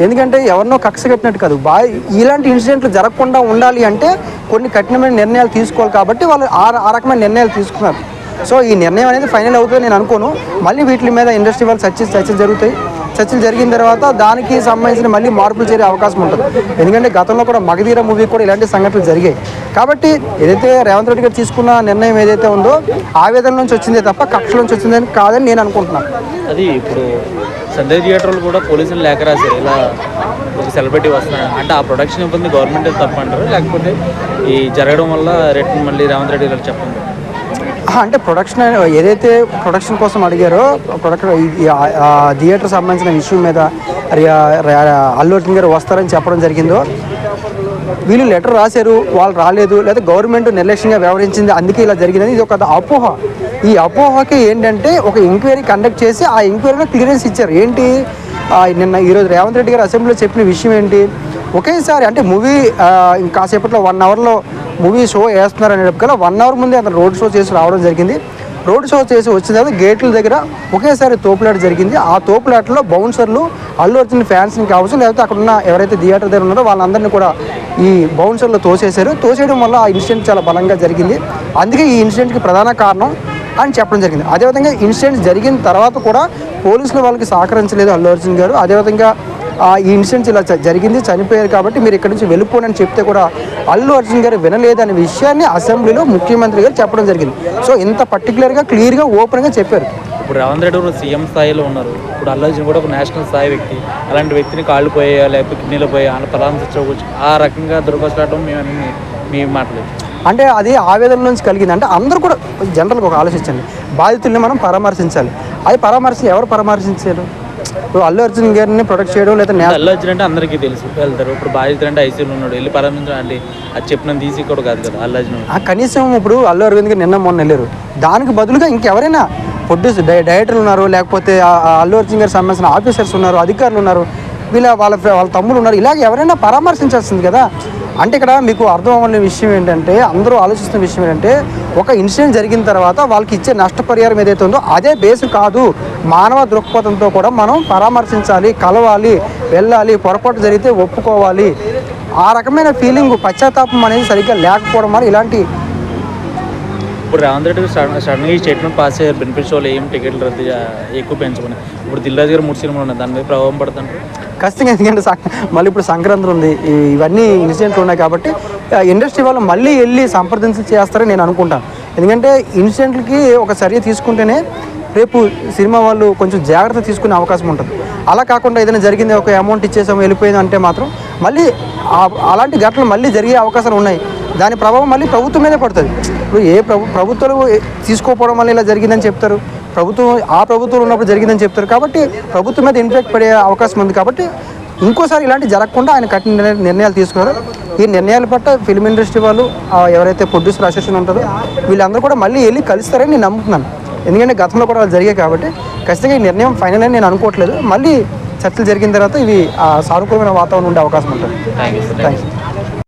ఎందుకంటే ఎవరినో కక్ష కట్టినట్టు కాదు, ఇలాంటి ఇన్సిడెంట్లు జరగకుండా ఉండాలి అంటే కొన్ని కఠినమైన నిర్ణయాలు తీసుకోవాలి కాబట్టి వాళ్ళు ఆ రకమైన నిర్ణయాలు తీసుకున్నారు. సో ఈ నిర్ణయం అనేది ఫైనల్ అవుతుంది నేను అనుకోను. మళ్ళీ వీటి మీద ఇండస్ట్రీ వాళ్ళు చర్చలు జరుగుతాయి. చర్చలు జరిగిన తర్వాత దానికి సంబంధించిన మళ్ళీ మార్పులు చేరే అవకాశం ఉంటుంది. ఎందుకంటే గతంలో కూడా మగధీర మూవీ కూడా ఇలాంటి సంఘటనలు జరిగాయి. కాబట్టి ఏదైతే రేవంత్ రెడ్డి గారు తీసుకున్న నిర్ణయం ఏదైతే ఉందో ఆవేదన నుంచి వచ్చిందే తప్ప కక్ష నుంచి వచ్చిందని కాదని నేను అనుకుంటున్నాను. అది ఇప్పుడు సంజయ్ థియేటర్లు కూడా పోలీసులు లేఖ రాశారు, ఇలా ఒక సెలబ్రిటీ వస్తున్నాడు అంటే ఆ ప్రొడక్షన్ ఇబ్బంది గవర్నమెంట్ తప్పంటారు, లేకపోతే ఈ జరగడం వల్ల రేట్లు మళ్ళీ రేవంత్ రెడ్డి గారు చెప్పండి. అంటే ప్రొడక్షన్ ఏదైతే ప్రొడక్షన్ కోసం అడిగారో థియేటర్ సంబంధించిన ఇష్యూ మీద అల్లు అర్జున్ గారు వస్తారని చెప్పడం జరిగిందో, వీళ్ళు లెటర్ రాశారు, వాళ్ళు రాలేదు, లేదా గవర్నమెంట్ నిర్లక్ష్యంగా వ్యవహరించింది అందుకే ఇలా జరిగిందని ఇది ఒక అపోహ. ఈ అపోహకి ఏంటంటే ఒక ఎంక్వైరీ కండక్ట్ చేసి ఆ ఎంక్వైరీలో క్లియరెన్స్ ఇచ్చారు. ఏంటి ఈరోజు రేవంత్ రెడ్డి గారు అసెంబ్లీలో చెప్పిన విషయం ఏంటి, ఒకేసారి అంటే మూవీ కాసేపట్లో 1 అవర్లో మూవీ షో వేస్తున్నారు అనేటప్పుడు 1 అవర్ ముందే అతను రోడ్ షో చేసి రావడం జరిగింది. రోడ్ షో చేసి వచ్చిన తర్వాత గేట్ల దగ్గర ఒకేసారి తోపులాట జరిగింది. ఆ తోపులాటలో బౌన్సర్లు అల్లు అర్జున్ ఫ్యాన్స్ని కావచ్చు, లేకపోతే అక్కడ ఉన్న ఎవరైతే థియేటర్ దగ్గర ఉన్నారో వాళ్ళందరినీ కూడా ఈ బౌన్సర్లు తోసేయడం వల్ల ఆ ఇన్సిడెంట్ చాలా బలంగా జరిగింది. అందుకే ఈ ఇన్సిడెంట్కి ప్రధాన కారణం అని చెప్పడం జరిగింది. అదేవిధంగా ఇన్సిడెంట్ జరిగిన తర్వాత కూడా పోలీసులు వాళ్ళకి సహకరించలేదు అల్లు అర్జున్ గారు. అదేవిధంగా ఈ ఇన్సిడెంట్స్ ఇలా జరిగింది, చనిపోయారు కాబట్టి మీరు ఇక్కడి నుంచి వెళ్ళిపోనని చెప్తే కూడా అల్లు అర్జున్ గారు వినలేదనే విషయాన్ని అసెంబ్లీలో ముఖ్యమంత్రి గారు చెప్పడం జరిగింది. సో ఇంత పర్టికులర్గా క్లియర్గా ఓపెన్గా చెప్పారు. ఇప్పుడు రేవంత్ రెడ్డి గారు సీఎం స్థాయిలో ఉన్నారు, ఇప్పుడు అల్లు అర్జున్ కూడా ఒక నేషనల్ స్థాయి వ్యక్తి, అలాంటి వ్యక్తిని కాళ్ళు పోయా లేకపోతే కిడ్నీలో పోయా అలా పరామర్శించవచ్చు, ఆ రకంగా దుర్భాషలాడటం మీ మాటలేదు. అంటే అది ఆవేదన నుంచి కలిగింది. అంటే అందరూ కూడా జనరల్గా ఒక ఆలోచించండి, బాధితుల్ని మనం పరామర్శించాలి. అది ఎవరు పరామర్శించారు? ఇప్పుడు అల్లు అర్జున్ గారిని ప్రొటెక్ట్ చేయడం లేదా అల్లు అర్జున్ అంటే అందరికీ తెలుసు, వెళ్తారు. ఇప్పుడు బాధితులు అంటే ఐసీయూలో ఉన్నాడు, వెళ్ళి పరామర్శించాలి, అది చెప్పిన తీసి కూడా కాదు కదా అల్లు అర్జున్. కనీసం ఇప్పుడు అల్లు అరవింద్ గారు మొన్న వెళ్ళారు, దానికి బదులుగా ఇంకెవరైనా ప్రొడ్యూస్ డైరెక్టర్లు ఉన్నారు, లేకపోతే అల్లు అర్జున్ గారికి సంబంధించిన ఆఫీసర్స్ ఉన్నారు, అధికారులు ఉన్నారు, వాళ్ళ తమ్ముళ్ళు ఉన్నారు, ఇలాగ ఎవరైనా పరామర్శించాల్సింది కదా. అంటే ఇక్కడ మీకు అర్థం అవ్వని విషయం ఏంటంటే, అందరూ ఆలోచిస్తున్న విషయం ఏంటంటే, ఒక ఇన్సిడెంట్ జరిగిన తర్వాత వాళ్ళకి ఇచ్చే నష్టపరిహారం ఏదైతే ఉందో అదే బేసు కాదు. మానవ దృక్పథంతో కూడా మనం పరామర్శించాలి, కలవాలి, వెళ్ళాలి, పొరపాటు జరిగితే ఒప్పుకోవాలి. ఆ రకమైన ఫీలింగ్, పశ్చాత్తాపం అనేది సరిగ్గా లేకపోవడం వల్ల ఇలాంటి. ఇప్పుడు రేవంత్ రెడ్డి సడన్గా ఈ స్టేట్మెంట్ పాస్ అయ్యారు, బెనిఫిట్ షోలో ఏం టికెట్లు రద్దు ఎక్కువ పెంచుకుని. ఇప్పుడు దిల్రాజు గారు 3 సినిమాలు ఉన్నాయి, దాని మీద ప్రభావం పడుతుంది ఖచ్చితంగా. ఎందుకంటే మళ్ళీ ఇప్పుడు సంక్రాంతి ఉంది, ఇవన్నీ ఇన్సిడెంట్లు ఉన్నాయి కాబట్టి ఇండస్ట్రీ వాళ్ళు మళ్ళీ వెళ్ళి చేస్తారని నేను అనుకుంటాను. ఎందుకంటే ఇన్సిడెంట్లకి ఒక చర్య తీసుకుంటేనే రేపు సినిమా వాళ్ళు కొంచెం జాగ్రత్త తీసుకునే అవకాశం ఉంటుంది. అలా కాకుండా ఏదైనా జరిగింది, ఒక అమౌంట్ ఇచ్చేసాము వెళ్ళిపోయింది అంటే మాత్రం మళ్ళీ అలాంటి ఘటనలు మళ్ళీ జరిగే అవకాశాలు ఉన్నాయి. దాని ప్రభావం మళ్ళీ ప్రభుత్వం మీదే పడుతుంది. ఇప్పుడు ప్రభుత్వాలు తీసుకోకపోవడం వల్ల ఇలా జరిగిందని చెప్తారు, ప్రభుత్వం ఉన్నప్పుడు జరిగిందని చెప్తారు. కాబట్టి ప్రభుత్వం మీద ఇంపాక్ట్ పడే అవకాశం ఉంది. కాబట్టి ఇంకోసారి ఇలాంటి జరగకుండా ఆయన కఠిన నిర్ణయాలు తీసుకున్నారు. ఈ నిర్ణయాల పట్ల ఫిల్మ్ ఇండస్ట్రీ వాళ్ళు, ఎవరైతే ప్రొడ్యూసర్ అసోసియేషన్ ఉంటుందో వీళ్ళందరూ కూడా మళ్ళీ వెళ్ళి కలుస్తారని నేను నమ్ముతున్నాను. ఎందుకంటే గతంలో కూడా వాళ్ళు జరిగాయి కాబట్టి ఖచ్చితంగా ఈ నిర్ణయం ఫైనల్ అని నేను అనుకోవట్లేదు. మళ్ళీ చర్చలు జరిగిన తర్వాత ఇవి సానుకూలమైన వాతావరణం ఉండే అవకాశం ఉంటుంది. Thank you.